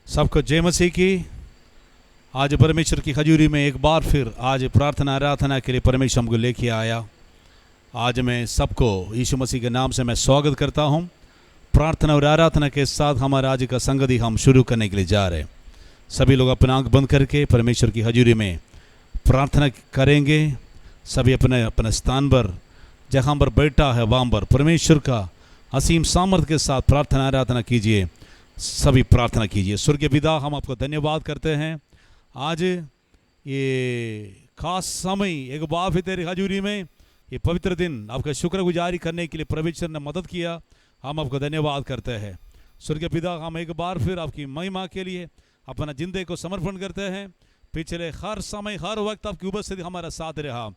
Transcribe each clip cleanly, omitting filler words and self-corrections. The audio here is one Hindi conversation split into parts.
सबको जय मसीह की। आज परमेश्वर की हजूरी में एक बार फिर आज प्रार्थना आराधना के लिए परमेश्वर हमको लेके आया। आज मैं सबको यीशु मसीह के नाम से मैं स्वागत करता हूं। प्रार्थना और आराधना के साथ हमारा आज का संगति हम शुरू करने के लिए जा रहे हैं। सभी लोग अपना आंख बंद करके परमेश्वर की हजूरी में प्रार्थना करेंगे। सभी अपने अपने स्थान पर जहाँ पर बैठा है वहाँ पर परमेश्वर का असीम सामर्थ्य के साथ प्रार्थना आराधना कीजिए। सभी प्रार्थना कीजिए। स्वर्गीय पिता, हम आपको धन्यवाद करते हैं। आज ये खास समय एक बार फिर तेरी हजूरी में ये पवित्र दिन आपका शुक्रगुजारी करने के लिए परमेश्वर ने मदद किया। हम आपको धन्यवाद करते हैं। स्वर्गीय पिता, हम एक बार फिर आपकी महिमा के लिए अपना जिंदगी को समर्पण करते हैं। पिछले हर समय हर वक्त आपकी उपस्थिति हमारा साथ रहा।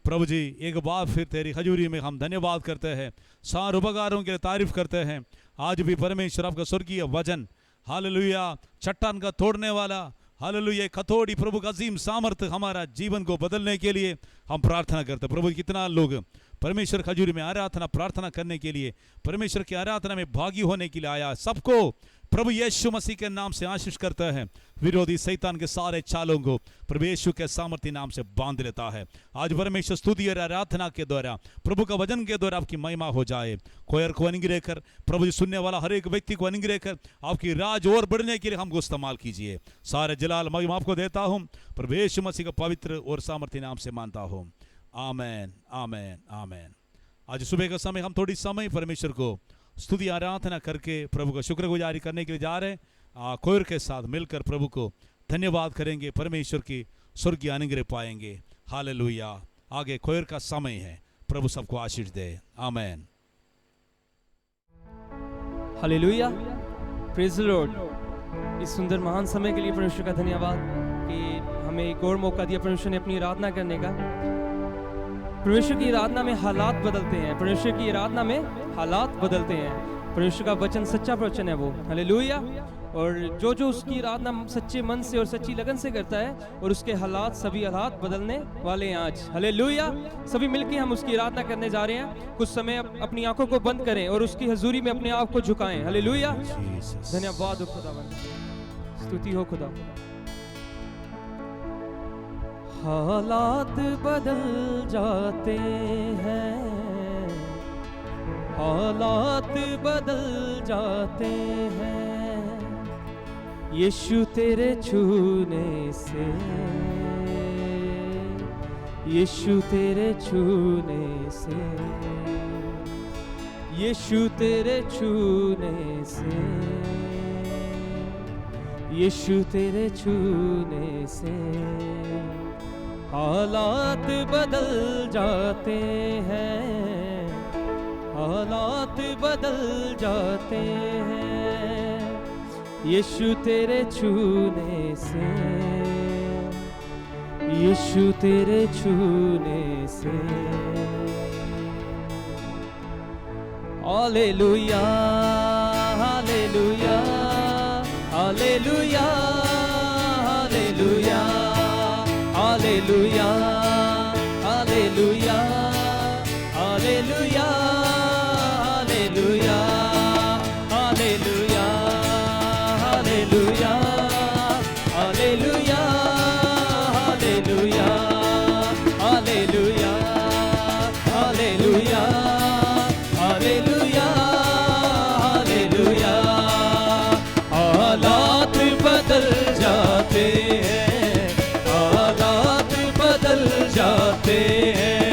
प्रभु जी, एक बार फिर तेरी हजूरी में हम धन्यवाद करते हैं, सारे उपकारों के लिए तारीफ करते हैं। आज भी परमेश्वर आपका स्वर्गीय वचन हालेलुया चट्टान का तोड़ने वाला हालेलुया खतोड़ी प्रभु का अजीम सामर्थ्य हमारा जीवन को बदलने के लिए हम प्रार्थना करते हैं। प्रभु, कितना लोग परमेश्वर खजूरी में आराधना प्रार्थना करने के लिए परमेश्वर की आराधना में भागी होने के लिए आया। सबको प्रभु यीशु मसीह के नाम से आशीष करता है। विरोधी शैतान के सारे चालों को प्रभु यीशु के सामर्थ्य नाम से बांध लेता है। आज परमेश्वर स्तुति और आराधना के द्वारा प्रभु का वचन के द्वारा आपकी महिमा हो जाए। कोयर को अनुग्रह कर प्रभु जी, सुनने वाला हर एक व्यक्ति को अनुग्रह कर आपकी राज और बढ़ने के लिए हमको इस्तेमाल कीजिए। सारे जलाल महिमा आपको देता हूँ, प्रभु यीशु मसीह का पवित्र और सामर्थ्य नाम से मानता हूँ। आमेन आमेन आमेन। आज सुबह का समय हम थोड़ी समय परमेश्वर को स्तुति आराधना करके प्रभु का शुक्रगुजारी करने के लिए जा रहे हैं। कोयर के साथ मिलकर प्रभु को धन्यवाद करेंगे, परमेश्वर की स्वर्गीय अनुग्रह पाएंगे। हालेलुया। आगे कोयर का समय है। प्रभु सबको आशीष दे। आमेन। हालेलुया। Praise the Lord. इस सुंदर महान समय के लिए परमेश्वर का धन्यवाद कि हमें एक और मौका दिया परमेश्वर ने अपनी आराधना करने का। परमेश्वर की आराधना में हालात बदलते हैं। परमेश्वर की आराधना में हालात बदलते हैं। परमेश्वर का वचन सच्चा वचन है वो। हालेलुया। और जो उसकी आराधना सच्चे मन से और सच्ची लगन से करता है और उसके हालात सभी हालात बदलने वाले हैं आज। हालेलुया। सभी मिलके हम उसकी आराधना करने जा रहे हैं। कुछ समय अपनी आंखों को बंद करें और उसकी हजूरी में अपने आप को झुकाएं। हालेलुया। धन्यवाद हो खुदावन, स्तुति हो खुदा। हालात बदल जाते हैं, हालात बदल जाते हैं यीशु तेरे छूने से, यीशु तेरे छूने से, यीशु तेरे छूने से, यीशु तेरे छूने से हालात बदल जाते हैं, हालात बदल जाते हैं यीशु तेरे छूने से, यीशु तेरे छूने से। हालेलुया हालेलुया हालेलुया हालेलुया हालेलुया हालेलुया हालेलुया हालेलुया हालेलुया हालेलुया हालेलुया हालेलुया हालेलुया हालेलुया हालेलुया हालेलुया। हालात बदल जाते हैं, हालात बदल जाते हैं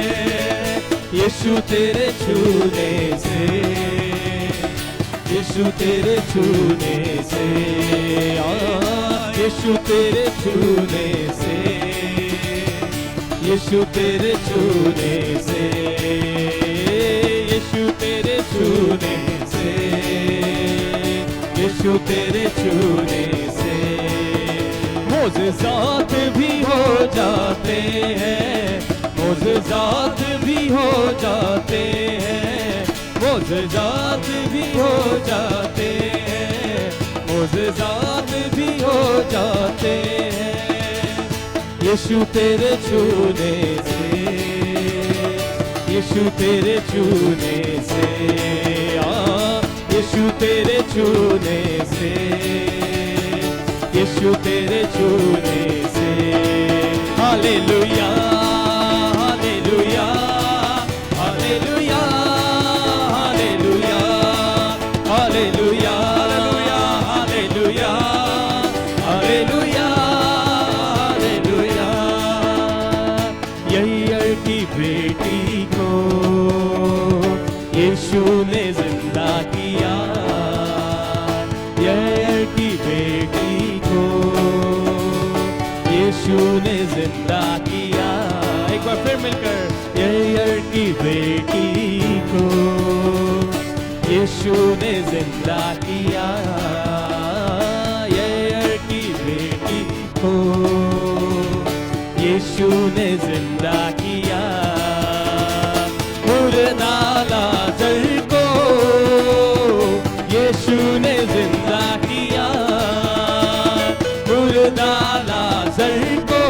यीशु तेरे छूने से, यीशु तेरे छूने से, यीशु तेरे छूने से, यीशु तेरे छूने से, यीशु तेरे छूने से, यीशु तेरे छूने से मोज़ेज़ात भी हो जाते हैं, मोज़ेज़ात भी हो जाते हैं, मोज़ेज़ात भी हो जाते हैं, मोज़ेज़ात भी हो जाते हैं यीशु तेरे छूने से, यीशु तेरे छूने से, यीशु तेरे छूने से, यीशु तेरे छूने से। हालेलुया हालेलुया हालेलुया हालेलुया हालेलुया हालेलुया हालेलुया हालेलुया। यहीयर की बेटी को यीशु ने जिंदा किया, यहीयर की बेटी को यीशु ने जिंदा किया। एक बार फिर मिलकर, यहीयर की बेटी को यीशु ने जिंदा किया, यहीयर की बेटी को यीशु ने जिंदा किया। मुर्दा लाजर को यीशु ने जिंदा किया, मुर्दा लाजर को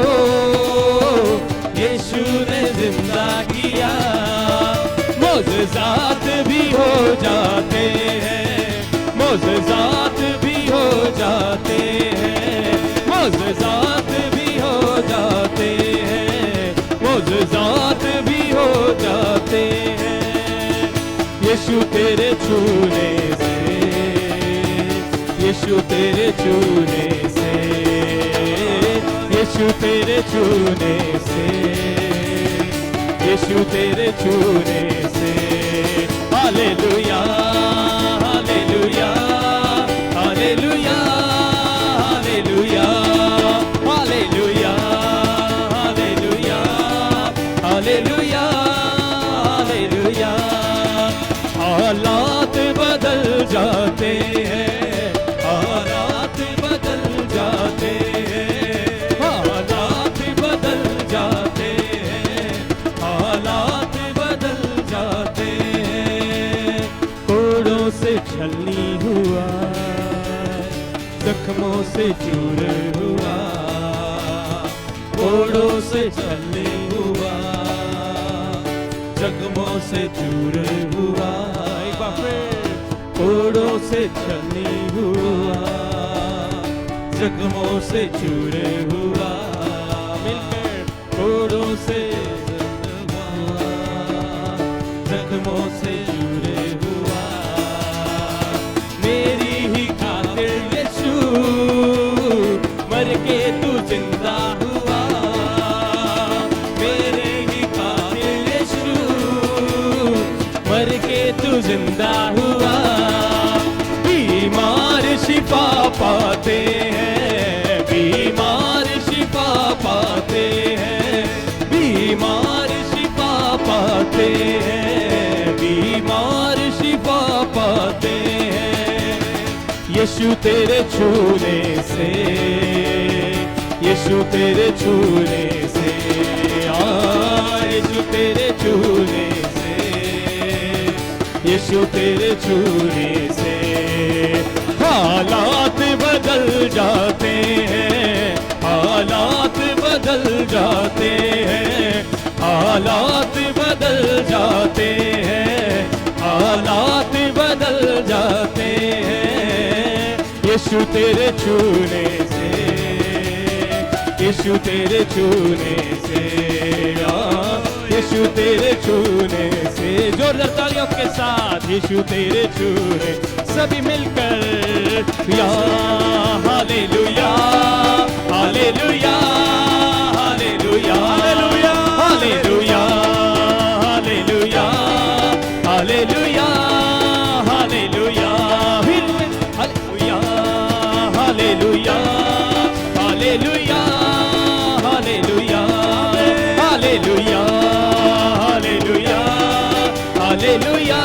यीशु ने जिंदा किया। मोज़ज़ात भी हो जाते हैं, मोज़ज़ात भी हो जाते हैं, मोज़ज़ात भी हो जाते हैं, मोज़ज़ात भी हो जाते हैं। यीशु तेरे छूने से, यीशु तेरे छूने से, यीशु तेरे छूने से, यीशु तेरे छूने से। हालेलुया हालेलुया हालेलुया हालेलुया हालेलुया हालेलुया हालेलुया हालेलुया। हालात बदल जाते हैं, हालात बदल जाते हैं, हालात बदल जाते हैं, हालात बदल जाते हैं। कोड़ों से छलनी हुआ, जख्मों से चूर हुआ, कोड़ों से छलनी हुआ, जख्मों से चूर हुआ। एक बार फिर, कोड़ों से छलनी हुआ, जख्मों से चूर हुआ। मिलकर, कोड़ों से हुआ, जख्मों से चूर हुआ। मेरी ही खातिर यीशु मर के तू जिंदा हुआ, मेरे ही खातिर यीशु मर के तू जिंदा हुआ। बीमार शिफा पाते हैं, बीमार शिफा पाते हैं, बीमार शिफा पाते हैं, बीमार शिफा पाते हैं। यीशु तेरे छूने से, यीशु तेरे छूने से, यीशु तेरे छूने से, यीशु तेरे छूने से। हालात बदल जाते हैं, हालात बदल जाते हैं, हालात बदल जाते हैं, हालात बदल जाते हैं। यीशु तेरे छूने से, यीशु तेरे छूने से, यीशु तेरे छूने से। जोरदार तालियों के साथ, यीशु तेरे छूने, सभी मिलकर या हालेलुया हालेलुया हालेलुया हालेलुया हालेलुया हालेलुया हालेलुया हालेलुया हालेलुया हालेलुया हालेलुया हालेलुया हालेलुया हालेलुया हालेलुया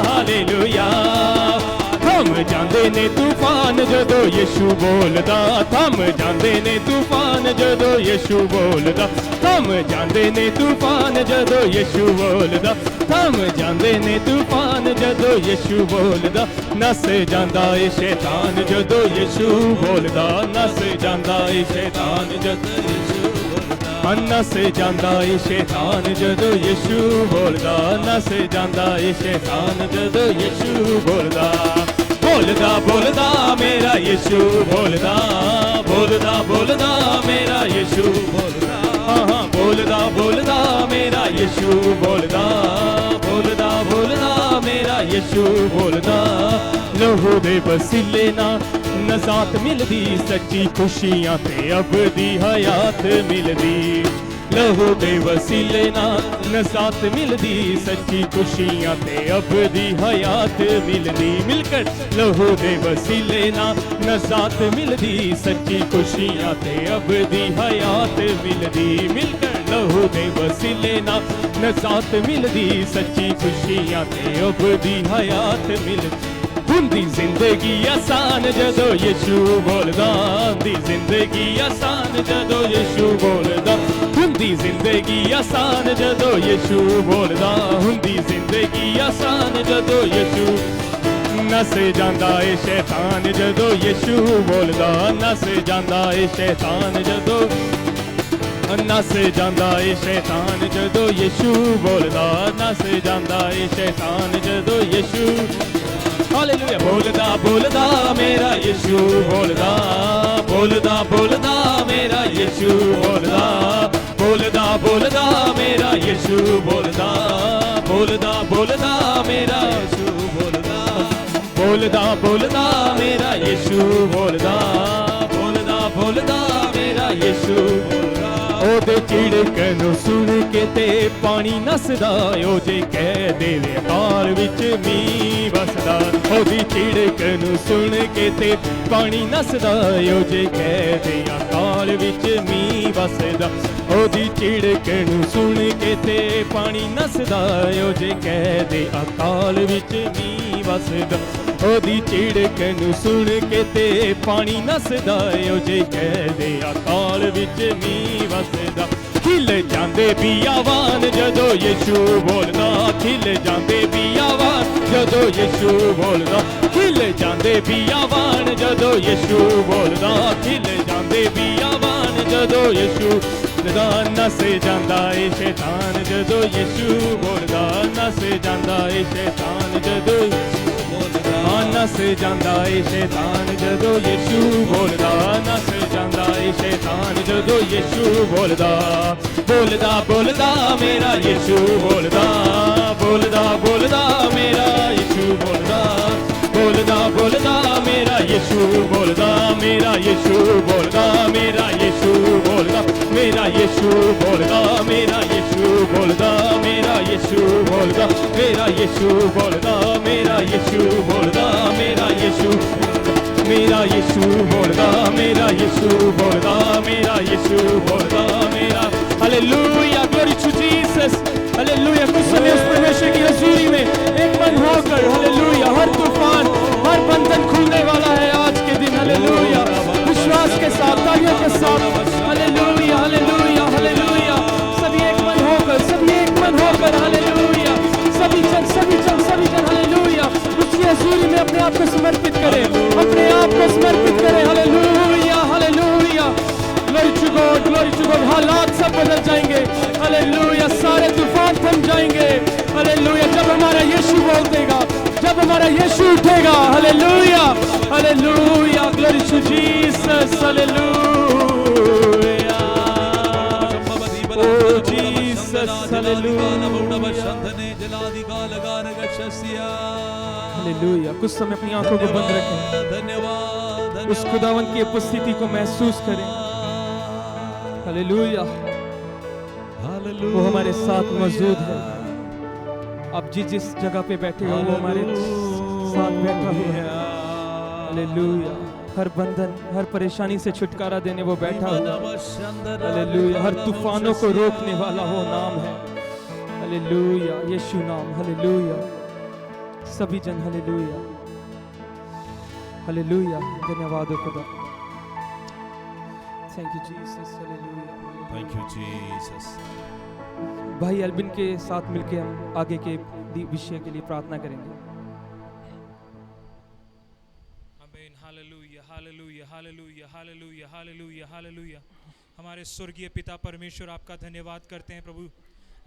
हालेलुया। थम जांदे ने तूफान जदों यीशु बोलदा, थम जांदे ने तूफान जदों यीशु बोलदा, थम जांदे ने तूफान जदों यीशु बोलदा, थम जांदे ने तूफान जदों यीशु बोलदा। नस जांदा ए शैतान जदों यीशु बोलदा, नस जांदा ए शैतान जदों यीशु बोलदा, नस जांदा ए शैतान जदों यीशु बोलदा, नस जांदा ए शैतान जदों यीशु बोलदा। बोलदा बोलदा मेरा यीशु बोलदा, बोलदा बोलदा मेरा यीशु बोलदा, हाँ बोलदा बोलदा मेरा यीशु बोलदा, बोलदा बोलदा मेरा यीशु बोलदा। लहू दे वसीले ना नजात मिलदी, सच्ची खुशियां ते अबदी हयात मिलदी। लहू दे वसीले ना नजात मिलदी, सच्ची खुशियां ते अबदी हयात मिलदी। मिलकर लहू दे वसीले ना नजात मिलदी, सच्ची खुशियां ते अबदी हयात मिलदी। मिलकर लहू दे वसीले ना नजात मिलदी, सच्ची खुशियां ते अबदी हयात मिलदी। हुंदी जिंदगी आसान जदों यीशु बोलदा, हुंदी जिंदगी आसान जदों यीशु बोलदा, हुंदी जिंदगी आसान जदों यीशु बोलदा, हुंदी जिंदगी आसान जदों यीशु। नस जांदा ए शैतान जदों यीशु बोलदा, नस जांदा ए शैतान जदों, नस जांदा ए शैतान जदों यीशु बोलदा, नस जांदा ए शैतान जदों यीशु। हालेलुया। बोलदा बोलदा मेरा यीशु बोलदा, बोलदा बोलदा मेरा यीशु बोलदा, बोलदा बोलदा मेरा यीशु बोलदा, बोलदा बोलदा मेरा यीशु बोलदा, बोलदा बोलदा मेरा यीशु बोलदा, बोलदा बोलदा मेरा यीशु बोलदा। ओदे चिड़कन सुन के ते पानी नसदा, ओ जे कह देवे अकाल विच मींह वसदा। ओदी चिड़कन सुन के ते पानी नसदा, ओ जे कह दे अकाल विच मींह वसदा। ओदी चिड़कन सुन के ते पानी नसदा, ओ जे कह दे अकाल विच मींह वसदा। ओदी चिड़कन सुन के ते पानी नसदा, ओ जे कह दे अकाल विच मींह वसदा। खिल जांदे बियावान जदों यीशु बोलदा, खिल जांदे बियावान जदों यीशु बोलदा, खिल जांदे बियावान जदों यीशु बोलदा, खिल जांदे बियावान जदों यीशु बोलदा। नस जांदा ए शैतान जदों यीशु बोलदा, नस जांदा ए शैतान जदों बोलदा, नस जांदा ए शैतान जदों यीशु बोलदा, नस जांदा ए शैतान जदों यीशु बोलदा। बोलदा बोलदा मेरा यीशु बोलदा, बोलदा बोलदा मेरा यीशु बोलदा, बोलदा बोलदा मेरा यीशु बोलदा, मेरा यीशु बोलदा, मेरा यीशु बोलदा, मेरा यीशु बोलदा, मेरा यीशु बोलदा, मेरा यीशु बोलदा, मेरा यीशु बोलदा, मेरा यीशु बोलदा, मेरा यीशु, मेरा यीशु बोलदा, मेरा यीशु बोलदा, मेरा यीशु बोलदा, मेरा। Hallelujah, glory to Jesus. Hallelujah. कुछ समय उस परमेश्वर की हजूरी में एक मन होकर, हालेलुया, हर तूफान, हर बंधन खुलने वाला है आज के दिन। हालेलुया। विश्वास के साथ, तालियों के साथ, हालेलुया, हालेलुया, हालेलुया। सभी एक मन होकर, सभी एक मन होकर, हालेलुया। सभी जन, सभी जन, सभी जन, हालेलुया, उसकी हजूरी में अपने आप को समर्पित करें, अपने आप को समर्पित करें। Hallelujah, hallelujah. Glory to God, glory to God. हालात सब बदल जाएंगे। हालेलुया। सारे तूफान थम जाएंगे। हालेलुया। जब हमारा यीशु बोल देगा, जब हमारा यीशु उठेगा। Hallelujah, hallelujah. Glory to Jesus. Hallelujah. Oh Jesus. Hallelujah. कुछ समय अपनी आंखों को बंद रखें, धन्यवाद। उस खुदावंत की उपस्थिति को महसूस करें। हालेलुया। वो हमारे साथ मौजूद है। आप जिस जगह पे बैठे हो वो हमारे साथ बैठा हुआ है। हालेलुया। हर बंधन, हर परेशानी से छुटकारा देने वो बैठा हुआ है। हालेलुया। हर तूफानों को रोकने वाला वो नाम है। हालेलुया, यीशु नाम। हालेलुया। सभी जन हालेलुया, हालेलुया। धन्यवाद हो खुदा। Thank you Jesus. Hallelujah. Thank you Jesus. भाई एल्बिन के साथ मिलकर हम आगे के विषय के लिए प्रार्थना करेंगे। आमीन। हालेलुया, हालेलुया, हालेलुया, हालेलुया, हालेलुया, हालेलुया। हमारे स्वर्गीय पिता परमेश्वर, आपका धन्यवाद करते हैं प्रभु।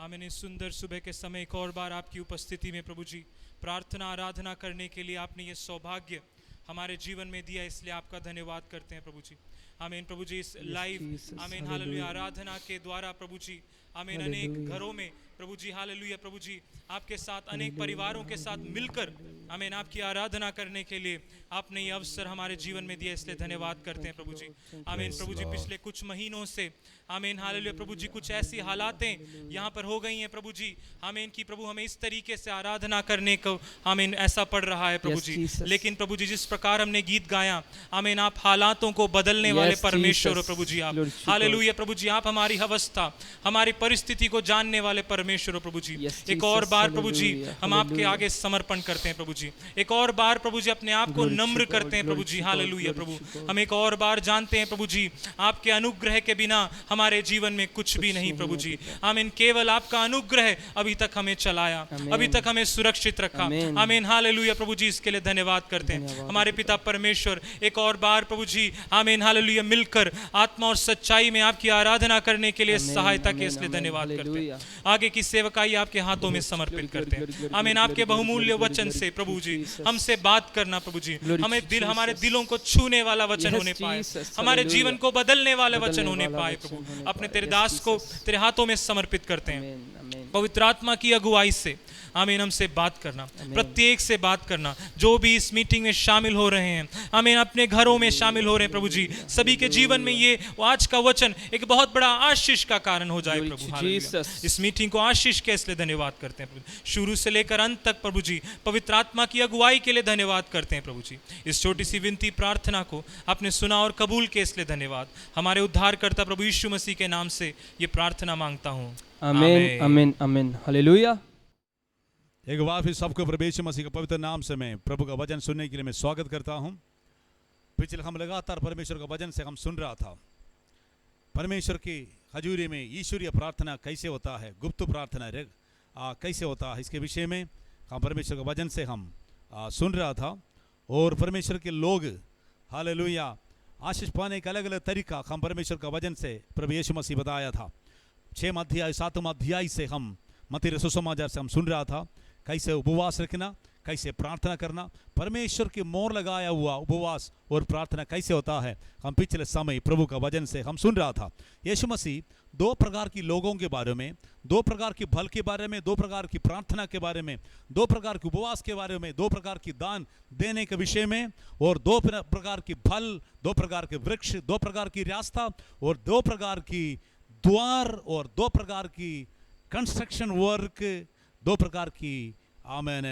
आमीन। इस सुंदर सुबह के समय एक और बार आपकी उपस्थिति में प्रभु जी प्रार्थना आराधना करने के लिए आपने ये सौभाग्य हमारे जीवन में दिया, इसलिए आपका धन्यवाद करते हैं प्रभु जी। आमीन प्रभु जी, इस लाइव Jesus, आमीन hallelujah. हालेलुया आराधना के द्वारा प्रभु जी आमीन अनेक Hallelujah. घरों में प्रभु जी हालेलुया प्रभु जी आपके साथ अनेक परिवारों के साथ मिलकर आमीन आपकी आराधना करने के लिए आपने ये अवसर हमारे जीवन में दिया, इसलिए धन्यवाद करते हैं प्रभु जी। आमीन प्रभु जी, पिछले कुछ महीनों से आमीन हालेलुया प्रभु जी कुछ ऐसी हालातें यहाँ पर हो गई हैं प्रभु जी आमीन कि प्रभु हमें इस तरीके से आराधना करने को आमीन ऐसा पड़ रहा है प्रभु Yes, जी। Jesus. लेकिन प्रभु जी जिस प्रकार हमने गीत गाया आमीन, आप हालातों को बदलने वाले Yes, परमेश्वर हो Jesus. प्रभु जी। आप Glory to God. हालेलुया प्रभु जी, आप हमारी अवस्था हमारी परिस्थिति को जानने वाले परमेश्वर हो प्रभु जी। Yes, एक और Jesus. बार प्रभु जी Hallelujah. हम आपके Hallelujah. आगे समर्पण करते हैं प्रभु जी। एक और बार प्रभु जी अपने आप को Glory to नम्र God, करते हैं प्रभु glory जी। to God, हालेलुया glory प्रभु, to God. हम एक और बार जानते हैं प्रभु जी आपके अनुग्रह के बिना हमारे जीवन में कुछ भी नहीं प्रभु जी। आमीन, केवल आपका अनुग्रह अभी तक हमें चलाया, आमीन। अभी तक हमें सुरक्षित रखा। आमीन। आमीन हालेलुया प्रभु जी, इसके लिए धन्यवाद करते हैं धन्यवाद। हमारे पिता परमेश्वर। एक और बार प्रभु जी आमीन हालेलुया मिलकर आत्मा और सच्चाई में आपकी आराधना करने के लिए आमीन, सहायता के आमीन, इसलिए आमीन, धन्यवाद करते हालेलुया। हैं। आगे की सेवकाई आपके हाथों में समर्पित करते हैं। आमीन, आपके बहुमूल्य वचन से प्रभु जी हमसे बात करना प्रभु जी, Glory हमें to दिल Jesus. हमारे दिलों को छूने वाला वचन Yes, होने पाए, Jesus. हमारे Hallelujah. जीवन को बदलने वाले वचन बदलने होने वाला पाए वचन प्रभु। होने अपने पाए। तेरे Yes, दास को Jesus. तेरे हाथों में समर्पित करते हैं। आमीन, आमीन। पवित्र आत्मा की अगुवाई से आमीन हमसे बात करना, प्रत्येक से बात करना, जो भी इस मीटिंग में शामिल हो रहे हैं आमीन, अपने घरों में शामिल हो रहे हैं प्रभु जी, सभी के जीवन में ये आज का वचन एक बहुत बड़ा आशीष का कारण हो जाए Glory प्रभु। to hallelujah. Jesus. इस मीटिंग को आशीष के इसलिए धन्यवाद करते हैं प्रभु, शुरू से लेकर अंत तक प्रभु जी पवित्र आत्मा की अगुवाई के लिए धन्यवाद करते हैं प्रभु जी। इस छोटी सी विनती प्रार्थना को आपने सुना और कबूल के इसलिए धन्यवाद। हमारे उद्धारकर्ता प्रभु यीशु मसीह के नाम से ये प्रार्थना मांगता हूँ, आमीन, आमीन, आमीन। हालेलुया। एक बार फिर सबको प्रभु यीशु मसीह के पवित्र नाम से मैं प्रभु का वचन सुनने के लिए मैं स्वागत करता हूं। पिछले हम लगातार परमेश्वर का वचन से हम सुन रहा था परमेश्वर की हजूरी में ईश्वरीय प्रार्थना कैसे होता है, गुप्त प्रार्थना कैसे होता है, इसके विषय में हम परमेश्वर का वचन से हम सुन रहा था। और परमेश्वर के लोग हालेलुया आशीष पाने का अलग अलग तरीका हम परमेश्वर का वचन से प्रभु यीशु मसीह बताया था। 6वां अध्याय 7वां अध्याय से हम मत्ती रसूल समाचार से हम सुन रहा था कैसे उपवास रखना, कैसे प्रार्थना करना, परमेश्वर की मोहर लगाया हुआ उपवास और प्रार्थना कैसे होता है। हम पिछले समय प्रभु का वचन से हम सुन रहा था यीशु मसीह 2 प्रकार की लोगों के बारे में, 2 प्रकार की फल के बारे में, 2 प्रकार की प्रार्थना के बारे में, 2 प्रकार के उपवास के बारे में, 2 प्रकार की दान देने के विषय में, और 2 प्रकार की फल, 2 प्रकार के वृक्ष, 2 प्रकार की रास्ता और 2 प्रकार की द्वार और 2 प्रकार की कंस्ट्रक्शन वर्क, 2 प्रकार की आमीन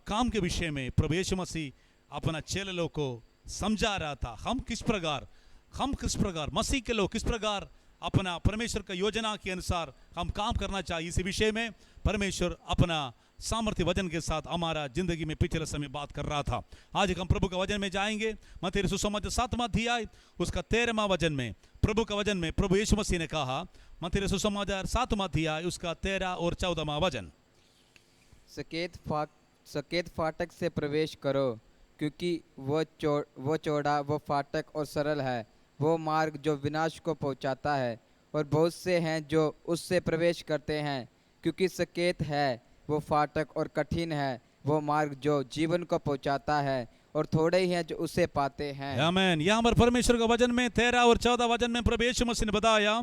काम के विषय में प्रभु यीशु मसीह अपना चेलों को समझा रहा था। हम किस प्रकार मसीह के लोग किस प्रकार अपना परमेश्वर का योजना के अनुसार हम काम करना चाहिए, इस विषय में परमेश्वर अपना सामर्थ्य वचन के साथ हमारा जिंदगी में पिछले समय बात कर रहा था। आज हम प्रभु का वचन में जाएंगे। मत्ती रसूल समाचार 7वां अध्याय उसका 13वां वचन में प्रभु का वचन में प्रभु यीशु मसीह ने कहा, मत्ती रसूल समाचार 7वां अध्याय उसका 13 और 14वां वचन, सकेत फाटक से प्रवेश करो, क्योंकि वो चौड़ा, वो फाटक और सरल है, वो मार्ग जो विनाश को पहुंचाता है, और बहुत से हैं जो उससे प्रवेश करते हैं। क्योंकि सकेत है वो फाटक और कठिन है वो मार्ग जो जीवन को पहुंचाता है, और थोड़े ही हैं जो उसे पाते हैं। आमीन। यहाँ पर परमेश्वर का वचन में 13 और 14 वचन में प्रभु यीशु मसीह ने बताया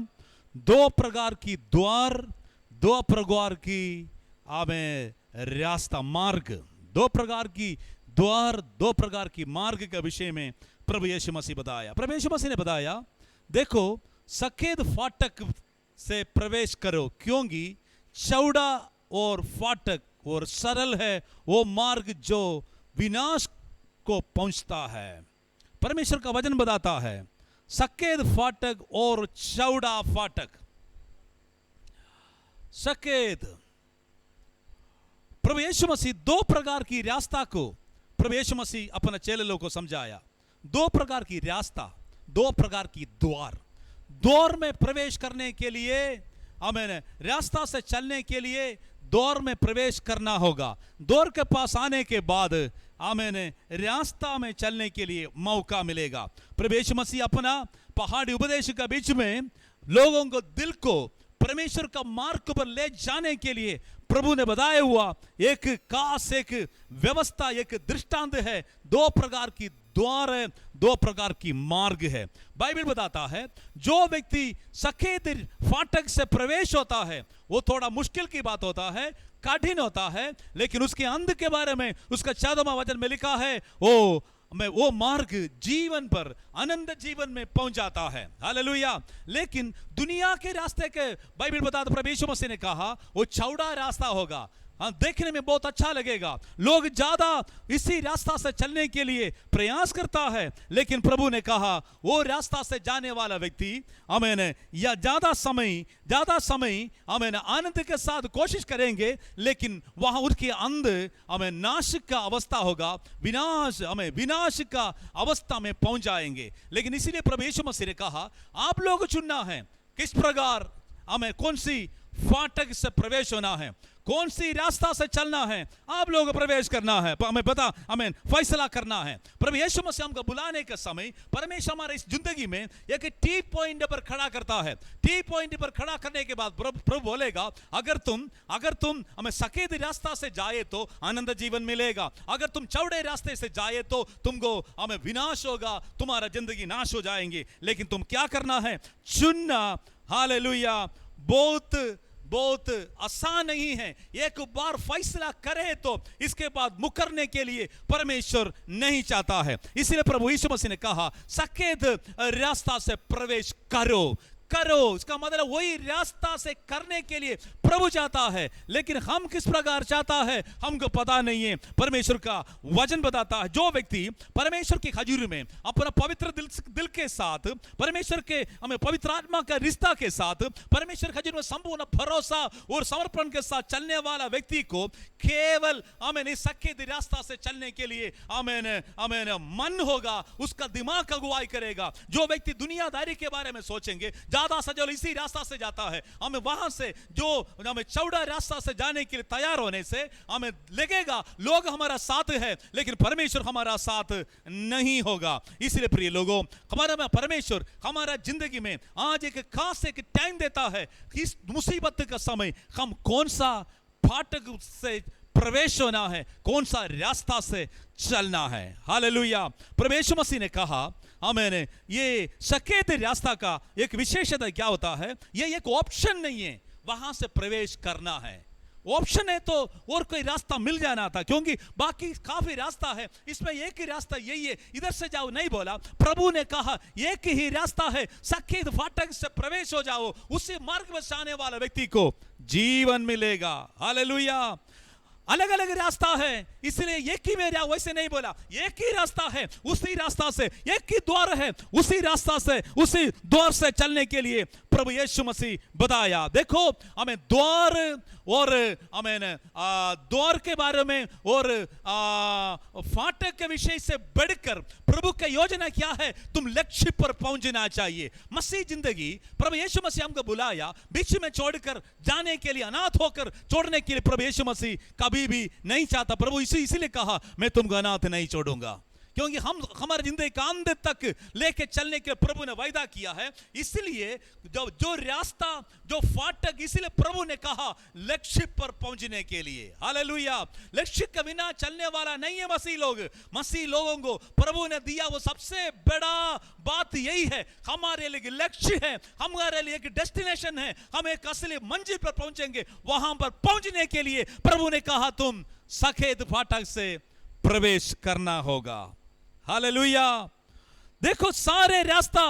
2 प्रकार की द्वार, 2 प्रकार की आमीन रास्ता मार्ग, 2 प्रकार की द्वार, 2 प्रकार की मार्ग के विषय में प्रभु यीशु मसीह बताया। प्रभु यीशु मसीह ने बताया देखो सकेत फाटक से प्रवेश करो, क्योंकि चौड़ा और फाटक और सरल है वो मार्ग जो विनाश को पहुंचता है। परमेश्वर का वचन बताता है सकेत फाटक और चौड़ा फाटक। सकेत प्रभु यीशु मसीह 2 प्रकार की रास्ता को प्रभु यीशु मसीह अपने चेलों को समझाया। 2 प्रकार की रास्ता, 2 प्रकार की द्वार में प्रवेश करने के लिए आमीन, रास्ता से चलने के लिए द्वार में प्रवेश करना होगा। द्वार के पास आने के बाद आमीन रास्ता में चलने के लिए मौका मिलेगा। प्रभु यीशु मसीह अपना पहाड़ी उपदेश के बीच में लोगों को दिल को परमेश्वर का मार्ग पर ले जाने के लिए प्रभु ने बताया हुआ एक खास एक व्यवस्था, एक दृष्टांत है। दो प्रकार की द्वार है, दो प्रकार की मार्ग है। बाइबल बताता है जो व्यक्ति सफेद फाटक से प्रवेश होता है वो थोड़ा मुश्किल की बात होता है, कठिन होता है, लेकिन उसके अंत के बारे में उसका 14वां वचन में लिखा है वो मार्ग जीवन पर आनंद जीवन में पहुंच जाता है। हालेलुया। लेकिन दुनिया के रास्ते के बाइबल बताता प्रभु यीशु मसीह ने कहा वो चौड़ा रास्ता होगा, हाँ, देखने में बहुत अच्छा लगेगा, लोग ज्यादा इसी रास्ता से चलने के लिए प्रयास करता है, लेकिन प्रभु ने कहा वो रास्ता से जाने वाला व्यक्ति आमीन या ज्यादा समय आमीन आनंद के साथ कोशिश करेंगे, लेकिन वहां उनके अंदर आमीन नाश का अवस्था होगा, विनाश का अवस्था में पहुंच जाएंगे। लेकिन इसीलिए प्रभु यीशु मसीह ने कहा आप लोग चुनना है किस प्रकार हमें कौन सी फाटक से प्रवेश होना है, कौन सी रास्ता से चलना है, आप लोग प्रवेश करना है, हमें फैसला करना है। प्रभु यीशु मसीह हमको बुलाने के समय परमेश्वर हमारे इस जिंदगी में एक टी पॉइंट पर खड़ा करता है। टी पॉइंट पर खड़ा करने के बाद प्रभु बोलेगा अगर तुम हमें सफेद रास्ता से जाए तो आनंद जीवन मिलेगा, अगर तुम चौड़े रास्ते से जाए तो तुमको हमें विनाश होगा, तुम्हारा जिंदगी नाश हो जाएंगे। लेकिन तुम क्या करना है, चुनना। हालेलुया। बहुत आसान नहीं है। एक बार फैसला करे तो इसके बाद मुकरने के लिए परमेश्वर नहीं चाहता है। इसलिए प्रभु यीशु मसीह ने कहा सफेद रास्ता से प्रवेश करो। इसका मतलब वही रास्ता से करने के लिए प्रभु चाहता है, लेकिन हम किस प्रकार चाहता है हमको पता नहीं है। परमेश्वर का वचन बताता है जो व्यक्ति परमेश्वर की हजूरी में अपना पवित्र दिल के साथ, परमेश्वर के हमें पवित्र आत्मा का रिश्ता के साथ, परमेश्वर की हजूरी में संपूर्ण भरोसा और समर्पण के साथ चलने वाला व्यक्ति को केवल आमीन सफेद रास्ता से चलने के लिए आमीन मन होगा, उसका दिमाग अगुवाई करेगा। जो व्यक्ति दुनियादारी के बारे में सोचेंगे, ज्यादा सजल इसी रास्ता से जाता है, हमें वहां से जो हमें चौड़ा रास्ता से जाने के लिए तैयार होने से हमें लगेगा लोग हमारा साथ है, लेकिन परमेश्वर हमारा साथ नहीं होगा। इसलिए प्रिय लोगों, हमारा परमेश्वर हमारा जिंदगी में आज एक खास एक टाइम देता है कि इस मुसीबत का समय हम कौन सा फाटक से प्रवेश होना है, कौन सा रास्ता से चलना है। हालेलुया। प्रभु यीशु मसीह ने कहा आमीन ये सफेद रास्ता का एक विशेषता क्या होता है, ये एक ऑप्शन नहीं है, वहां से प्रवेश करना है। ऑप्शन है तो और कोई रास्ता मिल जाना था, क्योंकि बाकी काफी रास्ता है, इसमें एक ही रास्ता यही है, इधर से जाओ नहीं बोला। प्रभु ने कहा एक ही रास्ता है, सफेद फाटक से प्रवेश हो जाओ, उसी मार्ग में जाने वाला व्यक्ति को जीवन मिलेगा। हालेलुया। अलग अलग रास्ता है, इसलिए एक ही में जाओ वैसे नहीं बोला, एक ही रास्ता है, उसी रास्ता से, एक ही द्वार है, उसी रास्ता से, उसी द्वार से चलने के लिए प्रभु यीशु मसीह बताया। देखो हमें द्वार और हमें द्वार के बारे में और फाटक के विषय से बढ़कर प्रभु की योजना क्या है, तुम लक्ष्य पर पहुंचना चाहिए। मसीह जिंदगी प्रभु यीशु मसीह हमको बुलाया, बीच में छोड़कर जाने के लिए, अनाथ होकर छोड़ने के लिए प्रभु यीशु मसीह कभी भी नहीं चाहता। प्रभु इसीलिए कहा मैं तुमको अनाथ नहीं छोड़ूंगा, क्योंकि हम हमारे जिंदगी का अंत तक लेके चलने के प्रभु ने वायदा किया है। इसलिए जो रास्ता, जो फाटक, इसलिए प्रभु ने कहा लक्ष्य पर पहुंचने के लिए। हालेलुया। लक्ष्य के बिना चलने वाला नहीं है मसीह लोग। मसीह लोगों को प्रभु ने दिया वो सबसे बड़ा बात यही है, हमारे लिए लक्ष्य है, हमारे लिए एक डेस्टिनेशन है, हम एक असली मंजिल पर पहुंचेंगे। वहां पर पहुंचने के लिए प्रभु ने कहा तुम सफेद फाटक से प्रवेश करना होगा। हालेलुया। देखो सारे रास्ता,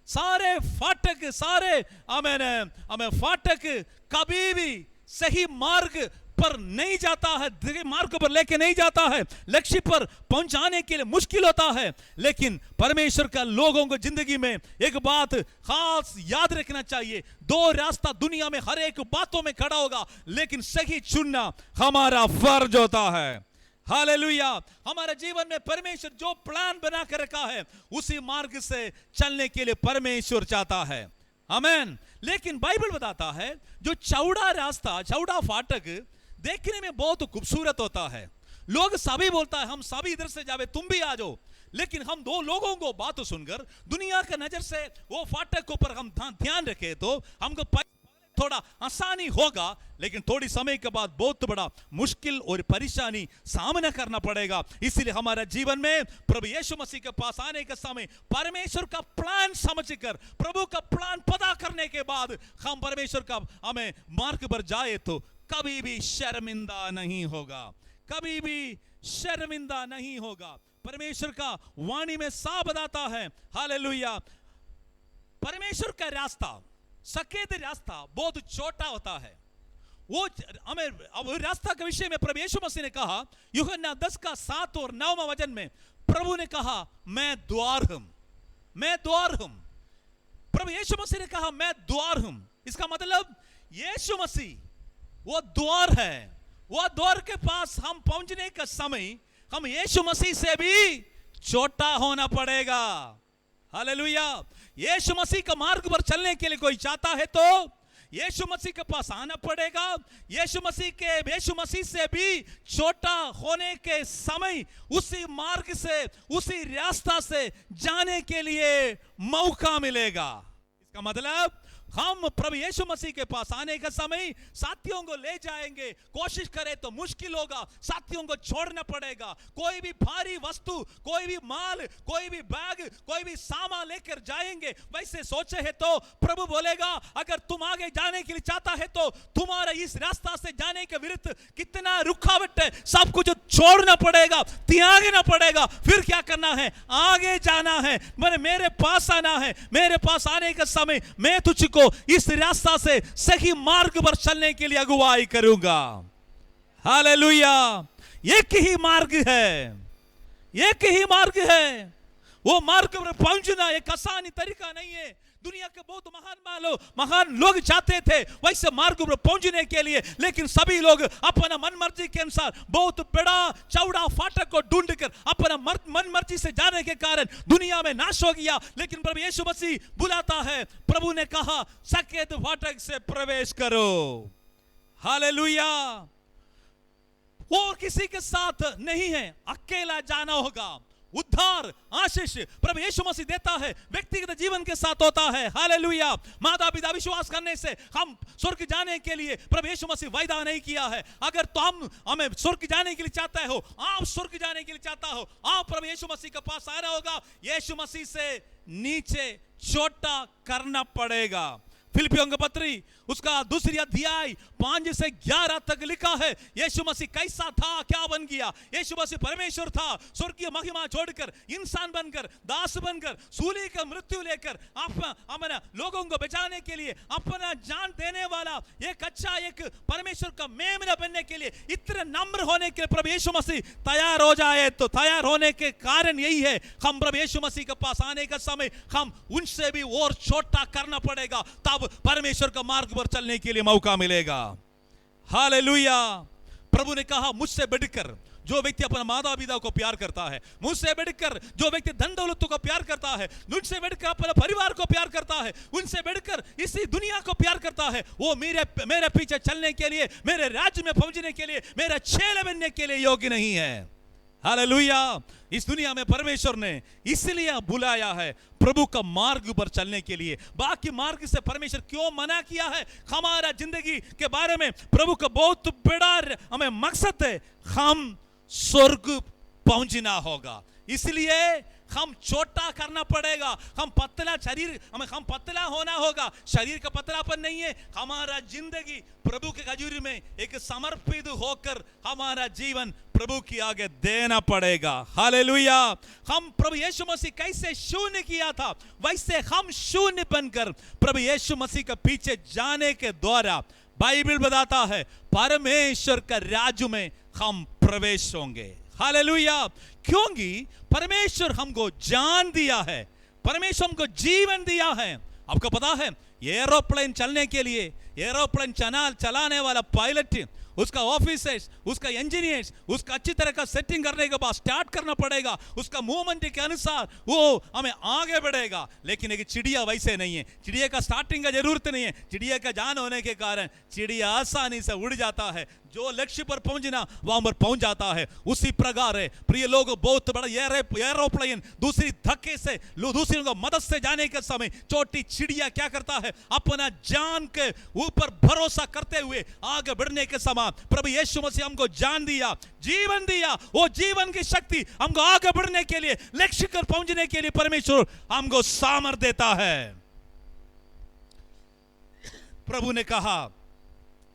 सारे फाटक, सारे हमें फाटक कभी भी सही मार्ग पर नहीं जाता है, मार्ग पर लेके नहीं जाता है, लक्ष्य पर पहुंचाने के लिए मुश्किल होता है। लेकिन परमेश्वर का लोगों को जिंदगी में एक बात खास याद रखना चाहिए, दो रास्ता दुनिया में हर एक बातों में खड़ा होगा, लेकिन सही चुनना हमारा फर्ज होता है। हालेलुया। हमारे जीवन में परमेश्वर जो प्लान बना कर रखा है उसी मार्ग से चलने के लिए परमेश्वर चाहता है। आमीन। लेकिन बाइबल बताता है जो चौड़ा रास्ता, चौड़ा फाटक देखने में बहुत खूबसूरत होता है, लोग सभी बोलता है हम सभी इधर से जावे, तुम भी आ जाओ, लेकिन हम दो लोगों को बात सुनकर दुनिया के नजर से वो फाटक के ऊपर हम ध्यान रखे तो हमको थोड़ा आसानी होगा, लेकिन थोड़ी समय के बाद बहुत बड़ा मुश्किल और परेशानी सामना करना पड़ेगा। इसलिए हमारे जीवन में प्रभु यीशु मसीह के पास आने के समय परमेश्वर का प्लान समझकर, प्रभु का प्लान पता करने के बाद हम परमेश्वर का हमें मार्ग पर जाए तो कभी भी शर्मिंदा नहीं होगा, कभी भी शर्मिंदा नहीं होगा। परमेश्वर का वाणी में साफ बताता है, हालेलुया, परमेश्वर का रास्ता, सकेत रास्ता बहुत छोटा होता है। वो हमें अब रास्ता के विषय में प्रभु यीशु मसीह ने कहा, यूहन्ना 10 का 7 और 9 वचन में प्रभु ने कहा, मैं द्वार हूं, मैं द्वार हूं। प्रभु यीशु मसीह ने कहा मैं द्वार हूं। इसका मतलब यीशु मसीह वो द्वार है। वो द्वार के पास हम पहुंचने का समय हम यीशु मसीह से भी छोटा होना पड़ेगा। हालेलुया। यीशु मसीह का मार्ग पर चलने के लिए कोई चाहता है तो यीशु मसीह के पास आना पड़ेगा। यीशु मसीह से भी छोटा होने के समय उसी मार्ग से, उसी रास्ता से जाने के लिए मौका मिलेगा। इसका मतलब हम प्रभु यीशु मसीह के पास आने का समय साथियों को ले जाएंगे, कोशिश करें तो मुश्किल होगा, साथियों को छोड़ना पड़ेगा। कोई भी भारी वस्तु, कोई भी माल, कोई भी बैग, कोई भी सामान लेकर जाएंगे, वैसे सोचे है तो प्रभु बोलेगा अगर तुम आगे जाने के लिए चाहता है तो तुम्हारा इस रास्ता से जाने के विरुद्ध कितना रुकावट है, सब कुछ छोड़ना पड़ेगा, त्यागना पड़ेगा। फिर क्या करना है? आगे जाना है, मेरे पास आना है। मेरे पास आने का समय मैं तुझको इस रास्ता से सही मार्ग पर चलने के लिए अगुवाई करूंगा। हालेलुया। एक ही मार्ग है, एक ही मार्ग है। वो मार्ग पर पहुंचना एक आसानी तरीका नहीं है। दुनिया के बहुत महान लोग चाहते थे वैसे मार्ग पर पहुंचने के लिए, लेकिन सभी लोग अपना मन मर्जी के अनुसार बहुत बड़ा चौड़ा फाटक को ढूंढकर अपना मन मर्जी से जाने के कारण दुनिया में नाश हो गया। लेकिन प्रभु यीशु मसीह बुलाता है, प्रभु ने कहा सकेत फाटक से प्रवेश करो। हालेलुया। और किसी के साथ नहीं है, अकेला जाना होगा। उद्धार, आशीष प्रभु यीशु मसीह देता है, व्यक्तिगत जीवन के साथ होता है। हालेलुया। माता पिता विश्वास करने से हम स्वर्ग जाने के लिए प्रभु यीशु मसीह वायदा नहीं किया है। अगर तो हमें स्वर्ग जाने के लिए चाहते हो, आप स्वर्ग जाने के लिए चाहता हो, आप प्रभु यीशु मसीह के पास आना होगा। यीशु मसीह से नीचे छोटा करना पड़ेगा। फिलिपियों की पत्री उसका 2 अध्याय 5 से 11 तक लिखा है, यीशु मसीह कैसा था, क्या बन गया। यीशु मसीह परमेश्वर था, स्वर्गीय महिमा छोड़कर इंसान बनकर, दास बनकर, सूली का मृत्यु लेकर अपना लोगों को बचाने के लिए अपना जान देने वाला एक अच्छा, एक परमेश्वर का मेमना बनने के लिए, इतने नम्र होने के लिए प्रभु यीशु मसीह तैयार हो जाए। तो तैयार होने के कारण यही है, हम प्रभु यीशु मसीह के पास आने का समय हम उनसे भी और छोटा करना पड़ेगा, तब परमेश्वर का मार्ग पर चलने के लिए मौका मिलेगा। हालेलुया। प्रभु ने कहा मुझसे बढ़कर जो व्यक्ति अपना माता पिता को प्यार करता है, मुझसे बढ़कर जो व्यक्ति धन दौलत को प्यार करता है, मुझसे बढ़कर अपने परिवार को प्यार करता है, उनसे बढ़कर इसी दुनिया को प्यार करता है, वो मेरे पीछे चलने के लिए, मेरे राज्य में पहुंचने के लिए, मेरा चेला बनने के लिए योग्य नहीं है। हालेलुया। इस दुनिया में परमेश्वर ने इसलिए बुलाया है प्रभु का मार्ग पर चलने के लिए। बाकी मार्ग से परमेश्वर क्यों मना किया है? हमारा जिंदगी के बारे में प्रभु का बहुत बड़ा हमें मकसद है, हम स्वर्ग पहुंचना होगा। इसलिए हम छोटा करना पड़ेगा। हम पतला होना होगा। शरीर का पतलापन नहीं है, हमारा जिंदगी प्रभु के खजूरी में एक समर्पित होकर हमारा जीवन प्रभु की आगे देना पड़ेगा। हालेलुया। हम प्रभु यीशु मसीह कैसे शून्य किया था, वैसे हम शून्य बनकर प्रभु यीशु मसीह के पीछे जाने के द्वारा बाइबल बताता है परमेश्वर का राज्य में हम प्रवेश होंगे। हालेलुया। क्योंकि परमेश्वर हमको जान दिया है, परमेश्वर हमको जीवन दिया है। आपको पता है एरोप्लेन चलने के लिए एरोप्लेन चलाने वाला पायलट, उसका ऑफिसर्स, उसका इंजीनियर्स, उसका अच्छी तरह का सेटिंग करने के बाद स्टार्ट करना पड़ेगा। उसका मूवमेंट के अनुसार वो हमें आगे बढ़ेगा। लेकिन एक चिड़िया वैसे नहीं है, चिड़िया का स्टार्टिंग का जरूरत नहीं है। चिड़िया का जान होने के कारण चिड़िया आसानी से उड़ जाता है। जो लक्ष्य पर पहुंचना वहां पर पहुंच जाता है। उसी प्रकार है प्रिय लोग, बहुत बड़ा एरोप्लेन दूसरी धक्के से दूसरी को मदद से जाने के समय छोटी चिड़िया क्या करता है, अपना जान के ऊपर भरोसा करते हुए आगे बढ़ने के समय प्रभु यीशु मसीह हमको जान दिया, जीवन दिया। वो जीवन की शक्ति हमको आगे बढ़ने के लिए, लक्ष्य पर पहुंचने के लिए परमेश्वर हमको सामर्थ देता है। प्रभु ने कहा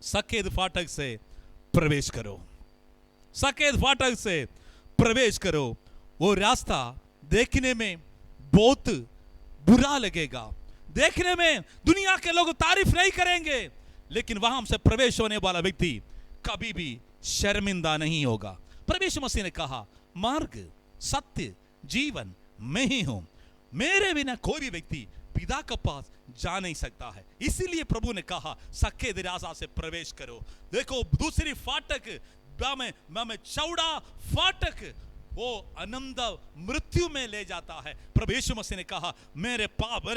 सकेद फाटक से प्रवेश करो, सकेद फाटक से प्रवेश करो। वो रास्ता देखने में बहुत बुरा लगेगा, देखने में दुनिया के लोग तारीफ नहीं करेंगे, लेकिन वहां से प्रवेश होने वाला व्यक्ति कभी भी शर्मिंदा नहीं होगा। परमेश्वर मसीह ने कहा मार्ग सत्य जीवन मैं ही हूं, मेरे बिना कोई भी व्यक्ति पिता के पास जा नहीं सकता है। इसीलिए प्रभु ने कहा सकेद रास्ता से प्रवेश करो। देखो दूसरी फाटक में चौड़ा फाटक वो अनंत मृत्यु में ले जाता है। प्रभु यीशु मसीह ने कहा मेरे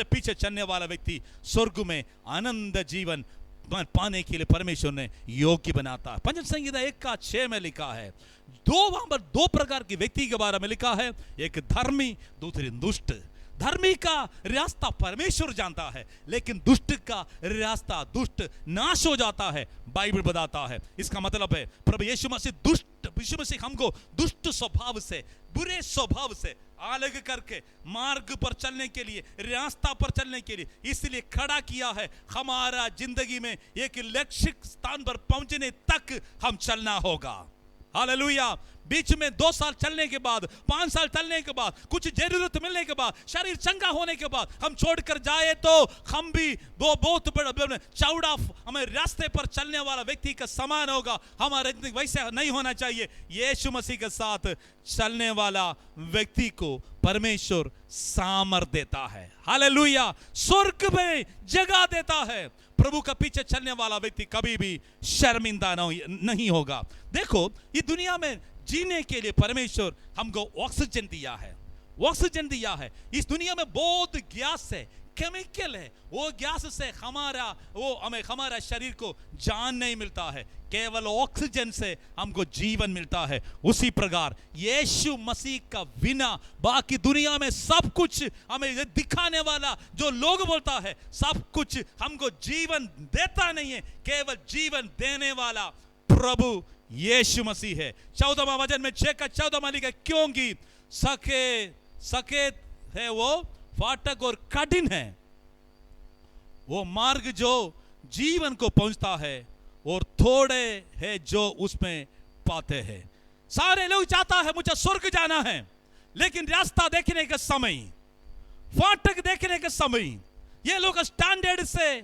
पीछे चलने वाला व्यक्ति स्वर्ग में आनंद जीवन पाने के लिए परमेश्वर ने योग्य बनाता है। भजन संहिता 1:6 में लिखा है, वहां पर दो प्रकार के व्यक्ति के बारे में लिखा है, एक धर्मी दूसरी दुष्ट। धर्मी का रास्ता परमेश्वर जानता है, लेकिन दुष्ट का रास्ता दुष्ट नाश हो जाता है, बाइबल बताता है। इसका मतलब है प्रभु यीशु मसीह हमको दुष्ट स्वभाव से, बुरे स्वभाव से अलग करके मार्ग पर चलने के लिए, रास्ता पर चलने के लिए इसलिए खड़ा किया है। हमारा जिंदगी में एक लक्ष्य स्थान पर पहुंचने तक हम चलना होगा। हालेलुया। बीच में 2 साल चलने के बाद, 5 साल चलने के बाद, कुछ जरूरत मिलने के बाद, शरीर चंगा होने के बाद हम छोड़कर जाए तो हम भी वो बहुत बड़ा चौड़ा हमें रास्ते पर चलने वाला व्यक्ति का समान होगा। हमारा वैसे नहीं होना चाहिए। यीशु मसीह के साथ चलने वाला व्यक्ति को परमेश्वर सामर्थ देता है। हालेलुया। स्वर्ग में जगह देता है। प्रभु का पीछे चलने वाला व्यक्ति कभी भी शर्मिंदा नहीं होगा। देखो ये दुनिया में जीने के लिए परमेश्वर हमको ऑक्सीजन दिया है, ऑक्सीजन दिया है। इस दुनिया में बहुत गैस है, केमिकल है, वो गैस से हमारा शरीर को जान नहीं मिलता है, केवल ऑक्सीजन से हमको जीवन मिलता है। उसी प्रकार यीशु मसीह का बिना बाकी दुनिया में सब कुछ हमें दिखाने वाला जो लोग बोलता है सब कुछ हमको जीवन देता नहीं है, केवल जीवन देने वाला प्रभु यीशु मसीह है। 14वां वचन में 6:14 लिखा, क्योंकि सकेत है वो फाटक और कठिन है वो मार्ग जो जीवन को पहुंचता है, और थोड़े है जो उसमें पाते हैं। सारे लोग चाहता है मुझे स्वर्ग जाना है, लेकिन रास्ता देखने के समय, फाटक देखने के समय, ये लोग स्टैंडर्ड से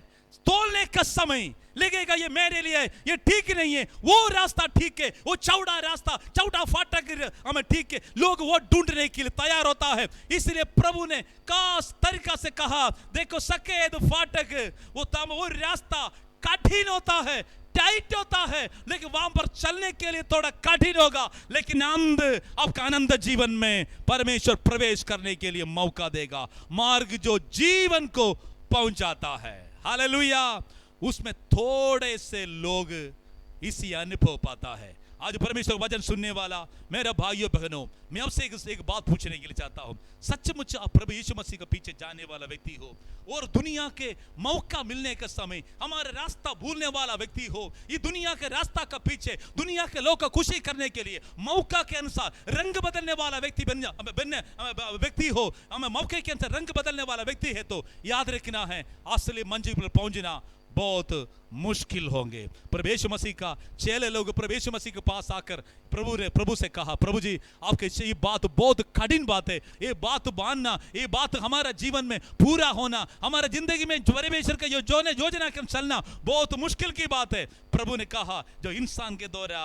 तोलने का समय लगेगा ये मेरे लिए ये ठीक नहीं है, वो रास्ता ठीक है, वो चौड़ा रास्ता, चौड़ा फाटक हमें ठीक है, लोग वो ढूंढने के लिए तैयार होता है। इसलिए प्रभु ने खास तरीका से कहा देखो सकेद फाटक वो रास्ता कठिन होता है, टाइट होता है, लेकिन वहां पर चलने के लिए थोड़ा कठिन होगा, लेकिन आपका आनंद जीवन में परमेश्वर प्रवेश करने के लिए मौका देगा। मार्ग जो जीवन को पहुंचाता है, हालेलुया, उसमें थोड़े से लोग इसी अनुभव पाता है। आज परमेश्वर वचन सुनने वाला मेरा भाइयों बहनों, मैं आपसे एक बात पूछने के लिए चाहता हूं। सचमुच आप प्रभु यीशु मसीह के पीछे जाने वाला व्यक्ति हो और दुनिया के मौका मिलने के समय हमारा रास्ता भूलने वाला व्यक्ति हो, ये दुनिया के रास्ता का पीछे दुनिया के लोग को खुशी करने के लिए मौका के अनुसार रंग बदलने वाला व्यक्ति हो, हमें मौके के अनुसार रंग बदलने वाला व्यक्ति है, तो याद रखना है असली मंजिल पर पहुंचना बहुत मुश्किल होंगे। प्रभु यीशु मसीह का चेले लोग प्रभु यीशु मसीह के पास आकर प्रभु से कहा, प्रभु जी आपके ये बात बहुत कठिन बात है, ये बात मानना, ये बात हमारा जीवन में पूरा होना, हमारा जिंदगी में परमेश्वर के योजना के चलना बहुत मुश्किल की बात है। प्रभु ने कहा जो इंसान के द्वारा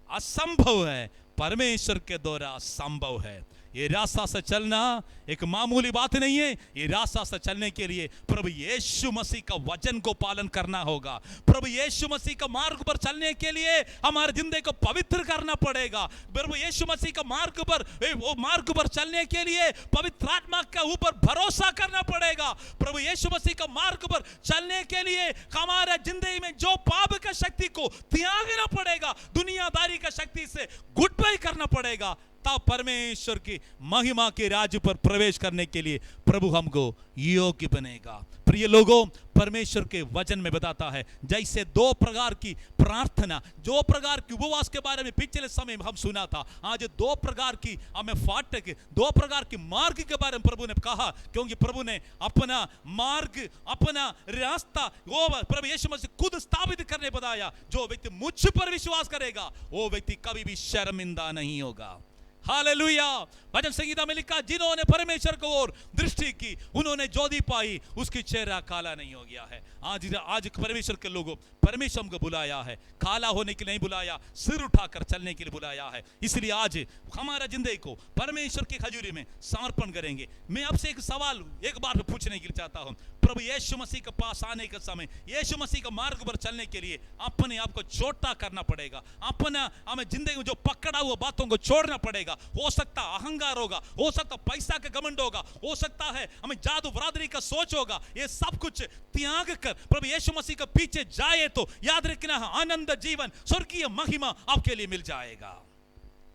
असंभव है परमेश्वर के द्वारा संभव है। ये रास्ता से चलना एक मामूली बात नहीं है। ये रास्ता से चलने के लिए प्रभु यीशु मसीह का वचन को पालन करना होगा। प्रभु यीशु मसीह का मार्ग पर चलने के लिए हमारे जिंदगी को पवित्र करना पड़ेगा। प्रभु यीशु मसीह का मार्ग पर, वो मार्ग पर चलने के लिए पवित्र आत्मा के ऊपर भरोसा करना पड़ेगा। प्रभु यीशु मसीह का मार्ग पर चलने के लिए हमारे जिंदगी में जो पाप का शक्ति को त्यागना पड़ेगा, दुनियादारी का शक्ति से गुड बाय करना पड़ेगा, तब परमेश्वर की महिमा के राज्य पर प्रवेश करने के लिए प्रभु हमको योग्य बनेगा। प्रिय लोगों, परमेश्वर के वचन में बताता है जैसे दो प्रकार की प्रार्थना, दो प्रकार की उपवास के बारे में पिछले समय में हम सुना था। आज दो प्रकार की हमें फाटक, दो प्रकार की मार्ग के बारे में प्रभु ने कहा, क्योंकि प्रभु ने अपना मार्ग, अपना रास्ता वो प्रभु यीशु मसीह खुद स्थापित करने बताया। जो व्यक्ति मुझ पर विश्वास करेगा वो व्यक्ति कभी भी शर्मिंदा नहीं होगा। हालेलुया। भजन संगीता में लिखा, जिन्होंने परमेश्वर को और दृष्टि की उन्होंने ज्योति पाई, उसकी चेहरा काला नहीं हो गया है। आज परमेश्वर के लोगों, परमेश्वर हमको बुलाया है, काला होने के लिए नहीं बुलाया, सिर उठाकर चलने के लिए बुलाया है। इसलिए आज हमारा जिंदगी को परमेश्वर की हजूरी में समर्पण करेंगे। मैं आपसे एक सवाल एक बार पूछने के लिए चाहता हूं। प्रभु यीशु मसीह के पास आने के समय, यीशु मसीह का मार्ग पर चलने के लिए अपने आप को छोटा करना पड़ेगा। अपना हमें जिंदगी में जो पकड़ा हुआ बातों को छोड़ना पड़ेगा। हो सकता अहंकार होगा, हो सकता पैसा का घमंड होगा, हो सकता है हमें जादू बरादरी का सोच होगा। ये सब कुछ त्याग कर प्रभु यीशु मसीह के पीछे जाए तो याद रखना, आनंद जीवन, स्वर्गीय महिमा आपके लिए मिल जाएगा।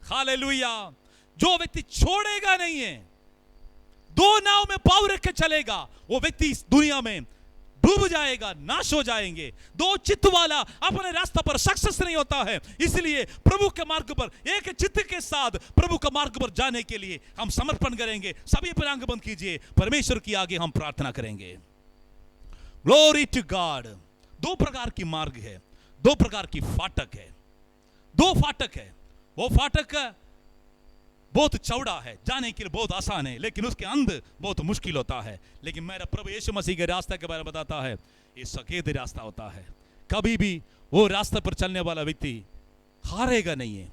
हालेलुया। जो व्यक्ति छोड़ेगा नहीं है, दो नाव में पाँव रख के चलेगा, वो व्यक्ति इस दुनिया में डूब जाएगा, नाश हो जाएंगे। दो चित्त वाला अपने रास्ते पर सक्सेस नहीं होता है। इसलिए प्रभु के मार्ग पर एक चित्त के साथ प्रभु के मार्ग पर जाने के लिए हम समर्पण करेंगे। सभी पर आंख बंद कीजिए, परमेश्वर की आगे हम प्रार्थना करेंगे। Glory to God. दो प्रकार की मार्ग है, दो प्रकार की फाटक है, दो फाटक है। वो फाटक बहुत चौड़ा है, जाने के लिए बहुत आसान है, लेकिन उसके अंदर बहुत मुश्किल होता है। लेकिन मेरा प्रभु यीशु मसीह के रास्ते के बारे में बताता है, ये सफेद रास्ता होता है। कभी भी वो रास्ते पर चलने वाला व्यक्ति हारेगा नहीं है,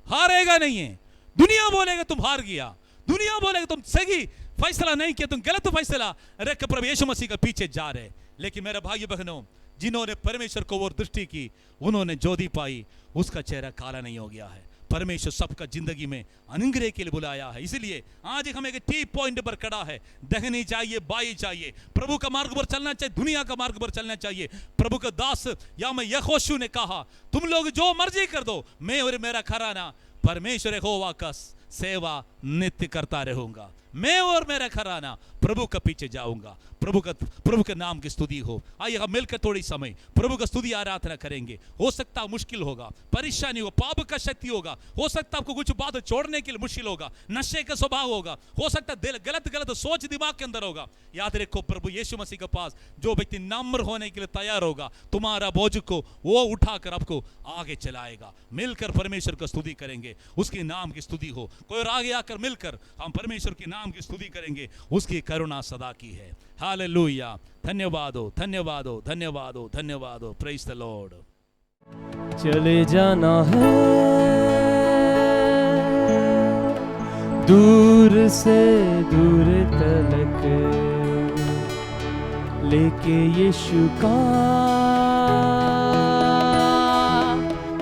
हारेगा नहीं है। दुनिया बोलेगा तुम हार गया, दुनिया बोलेगा तुम सही फैसला नहीं किया, तुम गलत फैसला रख प्रभु यीशु मसीह के पीछे जा रहे। लेकिन मेरे भाई बहनों, जिन्होंने परमेश्वर को और दृष्टि की उन्होंने ज्योति पाई, उसका चेहरा काला नहीं हो गया है। परमेश्वर सबका जिंदगी में अनुग्रह के लिए बुलाया है। इसलिए आज हम एक टी पॉइंट पर खड़ा है, दहनी चाहिए, बाई चाहिए, प्रभु का मार्ग पर चलना चाहिए, दुनिया का मार्ग पर चलना चाहिए। प्रभु का दास या मैं यहोशू ने कहा, तुम लोग जो मर्जी कर दो, मैं और मेरा घराना परमेश्वर यहोवा का सेवा नित्य करता रहूंगा। मैं और मेरा घराना प्रभु के पीछे जाऊंगा। प्रभु के नाम की स्तुति हो। आइए हम मिलकर थोड़ी समय प्रभु का स्तुति आराधना करेंगे। हो सकता मुश्किल होगा, परेशानी हो, पाप का शक्ति होगा, हो सकता आपको कुछ बात छोड़ने के लिए मुश्किल होगा, नशे का स्वभाव होगा, हो सकता गलत सोच दिमाग के अंदर होगा। याद रखो, प्रभु यीशु मसीह के पास जो व्यक्ति नम्र होने के लिए तैयार होगा, तुम्हारा बोझ को वो उठाकर आपको आगे चलाएगा। मिलकर परमेश्वर का स्तुति करेंगे, उसके नाम की स्तुति हो। कोई आगे आकर मिलकर हम परमेश्वर के नाम की स्तुति करेंगे, उसकी करुणा सदा की है। हालेलुया। धन्यवाद हो, धन्यवाद हो, धन्यवाद हो, धन्यवाद हो। Praise the Lord. चले जाना है दूर से दूर तलक, लेके यीशु का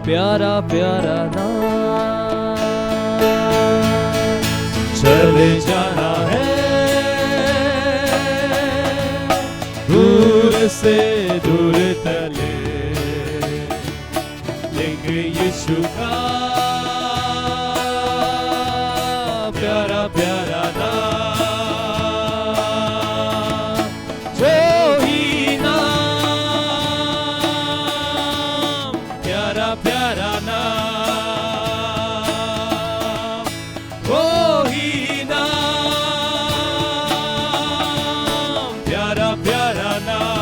प्यारा प्यारा नाम। चले जाना है दूर से दूर तले, लेके यीशु का प्यारा प्यारा नाम। जो ही नाम, प्यारा प्यारा नाम, वो ही नाम, प्यारा प्यारा नाम।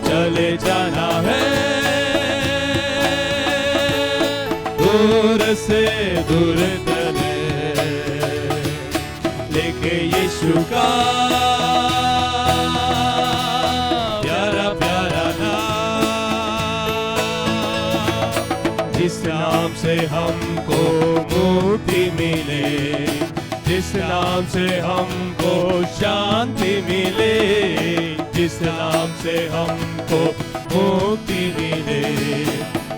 चले जाना है दूर से दूर तले, लेके यीशु का प्यारा प्यारा नाम। जिस नाम से हमको मुक्ति मिले, जिस नाम से हमको शांति मिले, जिस नाम से हमको मुक्ति मिले,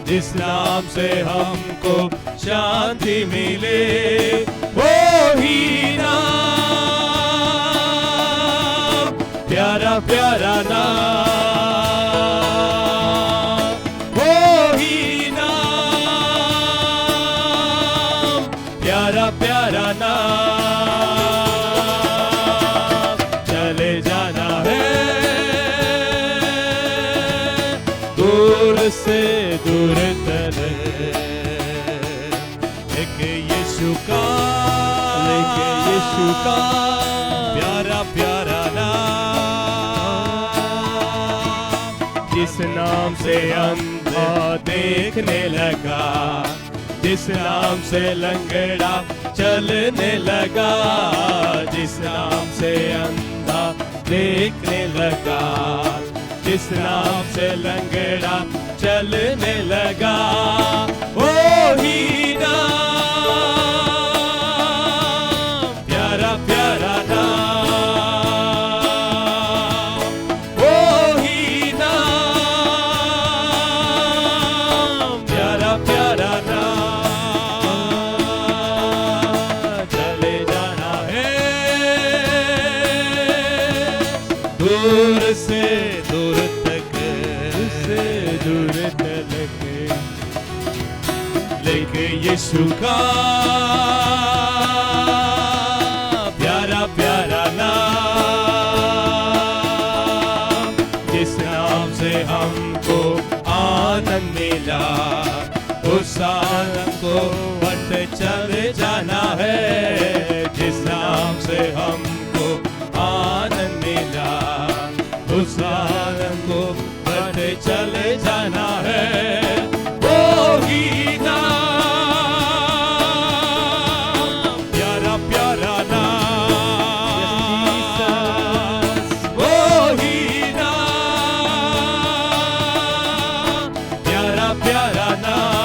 जिस नाम से हमको शांति मिले, वो ही नाम, प्यारा प्यारा नाम, वो ही नाम, प्यारा प्यारा नाम। चले जाना है दूर से दूर तक, लेके यीशु का, लेके यीशु का प्यारा प्यारा नाम। जिस नाम से अंधा देखने लगा, जिस नाम से लंगड़ा चलने लगा, जिस नाम से अंधा देखने लगा, जिस नाम से लंगड़ा चलने लगा, वो ही नाम, प्यारा प्यारा नाम, वो ही नाम, प्यारा प्यारा नाम। चले जाना है दूर से दूर तक, से दूर तक, लेके यीशु का प्यारा प्यारा नाम। जिस नाम से हमको आनंद मिला, उस आनंद को बट चले जाना है। जिस नाम से हमको आनंद मिला, उस आनंद को बट चले जाना है, वो ही नाम, प्यारा प्यारा नाम, वो ही नाम, प्यारा प्यारा नाम।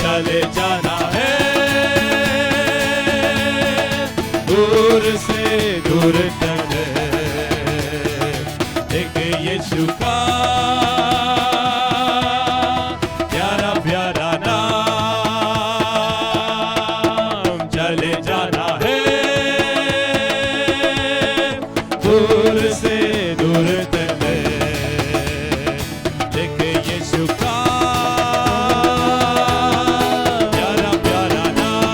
चले जाना है दूर से दूर तक, एक यीशु का प्यारा प्यारा नाम। चले जाना है दूर से दूर तक, एक यीशु का प्यारा प्यारा नाम।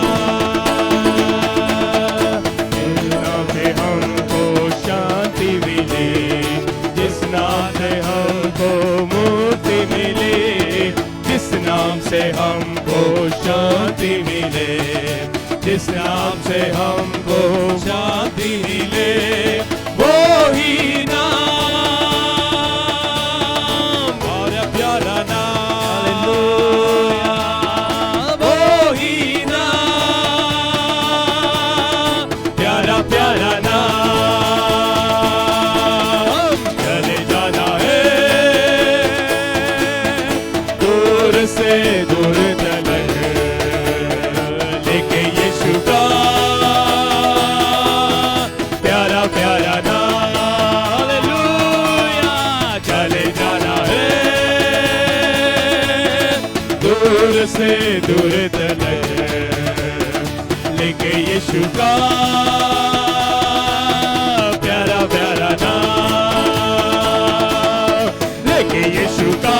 जिस नाम से हमको शांति मिली, जिस नाम से हमको मुक्ति मिले, जिस नाम से हमको शांति मिले, जिस नाम से हमको शांति मिले, वो ही नाम, प्यारा प्यारा नाम, वो ही नाम, प्यारा प्यारा नाम। चले जाना है दूर से दूर तक, लेके यीशु का प्यारा प्यारा नाम। हालेलुया। चले जाना है दूर से दूर तक, लेके यीशु का प्यारा प्यारा नाम, लेके यीशु का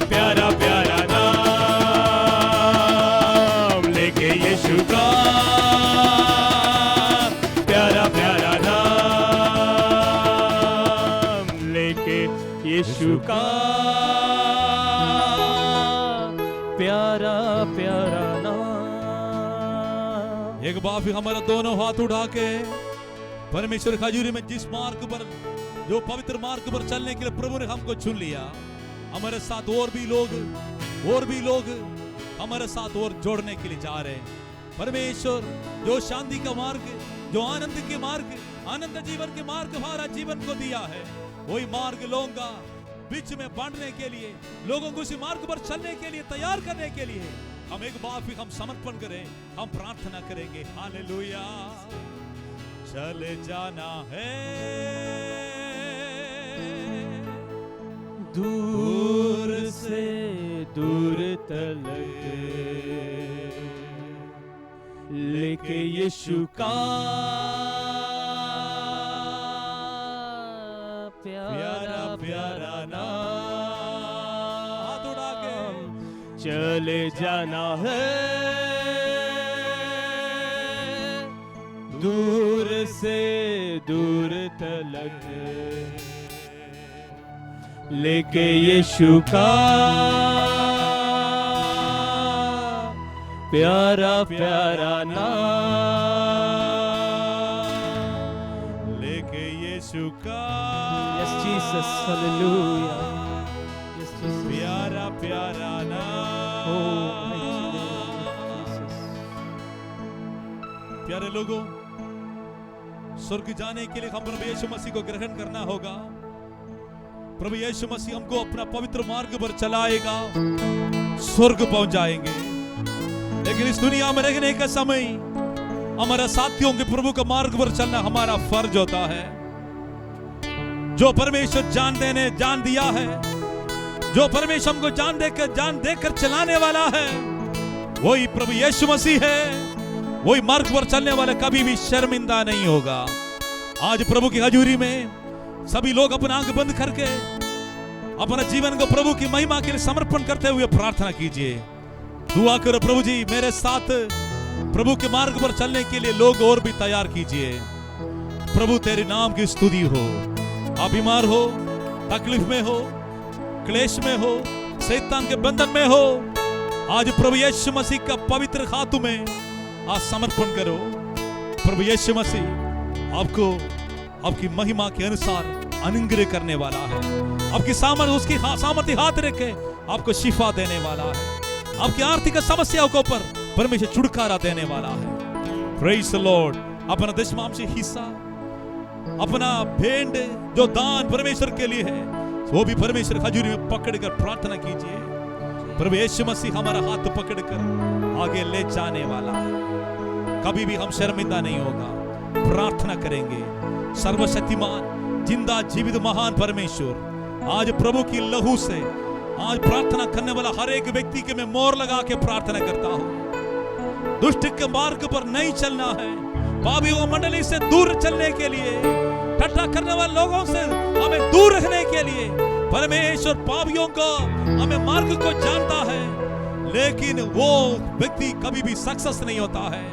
प्यारा प्यारा नाम, लेके यीशु का प्यारा प्यारा नाम, लेके यीशु का प्यारा प्यारा नाम। एक बार फिर हमारा दोनों हाथ उठा के परमेश्वर की हजूरी में जिस मार्ग पर, जो पवित्र मार्ग पर चलने के लिए प्रभु ने हमको चुन लिया, हमारे साथ और भी लोग हमारे साथ और जोड़ने के लिए जा रहे हैं। परमेश्वर जो शांति का मार्ग, जो आनंद के मार्ग, आनंद जीवन के मार्ग हमारा जीवन को दिया है, वही मार्ग लूंगा, बीच में बांटने के लिए, लोगों को उसी मार्ग पर चलने के लिए तैयार करने के लिए हम एक बार फिर हम समर्पण करें, हम प्रार्थना करेंगे। हालेलुया। चले जाना है दूर से दूर तलक, लेके यीशु का प्यारा प्यारा नाम, हाथ उड़ा के चले जाना है दूर से दूर तलक, लेके यीशु का प्यारा प्यारा नाम, लेके यीशु का Yes, Jesus. Hallelujah. Yes, Jesus. प्यारा प्यारा नाम। Oh, mighty name of Jesus. प्यारे लोगों, स्वर्ग जाने के लिए हम प्रभु यीशु मसीह को ग्रहण करना होगा। प्रभु यीशु मसीह हमको अपना पवित्र मार्ग पर चलाएगा, स्वर्ग पहुंच जाएंगे। लेकिन इस दुनिया में रहने का समय हमारा साथियों के प्रभु का मार्ग पर चलना हमारा फर्ज होता है। जो परमेश्वर जान दिया है, जो परमेश्वर हमको जान देकर चलाने वाला है, वही प्रभु यीशु मसीह है। वही मार्ग पर चलने वाला कभी भी शर्मिंदा नहीं होगा। आज प्रभु की हजूरी में सभी लोग अपना आंख बंद करके अपना जीवन को प्रभु की महिमा के लिए समर्पण करते हुए प्रार्थना कीजिए। दुआ करो, प्रभु जी मेरे साथ प्रभु के मार्ग पर चलने के लिए लोग और भी तैयार कीजिए। प्रभु तेरे नाम की स्तुति हो। आप बीमार हो, तकलीफ में हो, क्लेश में हो, शैतान के बंधन में हो, आज प्रभु यीशु मसीह का पवित्र हाथों में आज समर्पण करो। प्रभु यीशु मसीह आपको आपकी महिमा के अनुसार अनुग्रह करने वाला है। आपकी उसकी सामर्थ्य हाथ रखे आपको शिफा देने वाला है। आपकी आर्थिक समस्याओं के ऊपर परमेश्वर छुटकारा देने वाला है। Praise the Lord. अपना दशमांश हिस्सा, अपना भेंट जो दान परमेश्वर के लिए है, वो भी परमेश्वर हजूरी में पकड़कर प्रार्थना कीजिए। प्रभु यीशु मसीह हमारा हाथ पकड़कर आगे ले जाने वाला है। कभी भी हम शर्मिंदा नहीं होगा। प्रार्थना करेंगे। सर्वशक्तिमान जिंदा जीवित महान परमेश्वर, आज प्रभु की लहू से आज प्रार्थना करने वाला हर एक व्यक्ति के मैं मोहर लगा के प्रार्थना करता हूँ। दुष्ट के मार्ग पर नहीं चलना है। पापियों मंडली से दूर चलने के लिए, ठट्ठा करने वाले लोगों से हमें दूर रखने के लिए परमेश्वर पापियों को हमें मार्ग को जानता है, लेकिन वो व्यक्ति कभी भी सक्सेस नहीं होता है।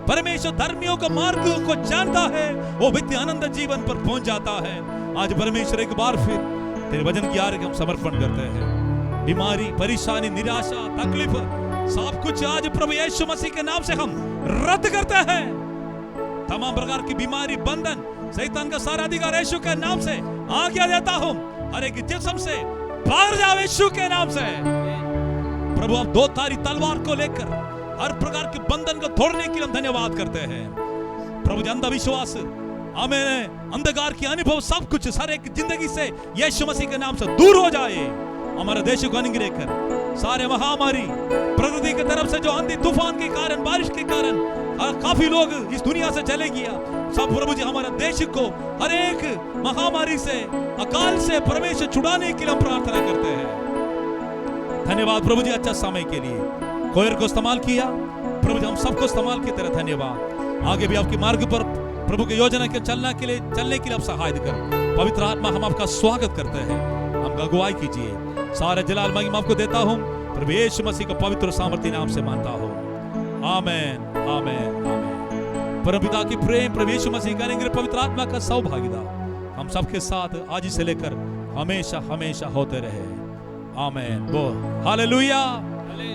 परमेश्वर धर्मियों को मार्ग को जानता है, वो व्यक्ति आनंद जीवन पर पहुंच जाता है। आज परमेश्वर एक बार फिर तेरे वचन की आगे हम समर्पण करते हैं। बीमारी, परेशानी, निराशा, तकलीफ सब कुछ आज प्रभु यीशु मसीह के नाम से हम रद्द करते हैं। तमाम प्रकार की बीमारी, बंधन, शैतान का सारा अधिकार यीशु के नाम से आज्ञा देता हूं। हर एक जिस्म से बाहर जाओ यीशु के नाम से। प्रभु आप दो धारी तलवार को लेकर हर प्रकार के बंधन को तोड़ने के लिए हम धन्यवाद करते हैं। प्रभु जी अंधविश्वास, हमें अंधकार की अनुभव सब कुछ हर एक जिंदगी से यीशु मसीह के नाम से दूर हो जाए। हमारे देश को अनुग्रह कर। सारे महामारी, प्रकृति की तरफ से जो आंधी तूफान के कारण, बारिश के कारण काफी लोग इस दुनिया से चले गया, सब प्रभु जी हमारे देश को हर एक महामारी से, अकाल से परमेश्वर छुड़ाने के लिए हम प्रार्थना करते हैं। धन्यवाद प्रभु जी अच्छा समय के लिए। कोयर को इस्तेमाल किया प्रभु जी, हम सबको इस्तेमाल की तरह धन्यवाद। आगे भी आपके मार्ग पर प्रभु की योजना के चलने के लिए आप सहायता कर। पवित्र आत्मा हम आपका स्वागत करते हैं, हमका अगुवाई कीजिए। सारे जलाल महिमा आपको देता हूं, प्रभु यीशु मसीह को पवित्र सामर्थ्य नाम से मानता हूं। आमेन, आमेन, आमेन। परमपिता की प्रेम, प्रभु यीशु मसीह का अनुग्रह, पवित्र आत्मा का सौभाग्यता हम सबके साथ आज से लेकर हमेशा हमेशा होते रहे। आमेन। बोल हालेलुया,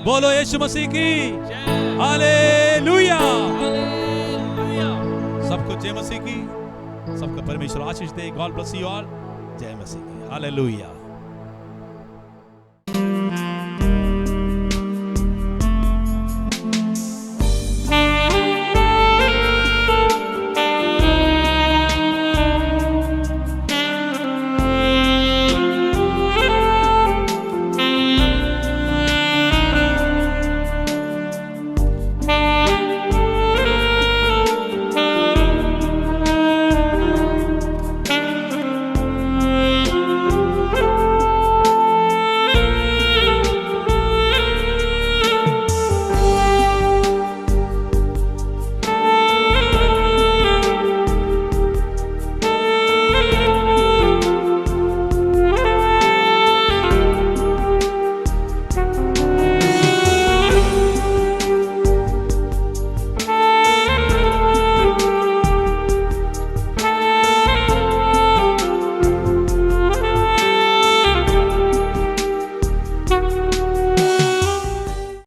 बोलो यीशु मसीह की हालेलुया। सबको जय मसीह की, सबको परमेश्वर आशीष दे। God bless you all. जय मसीह की हालेलुया।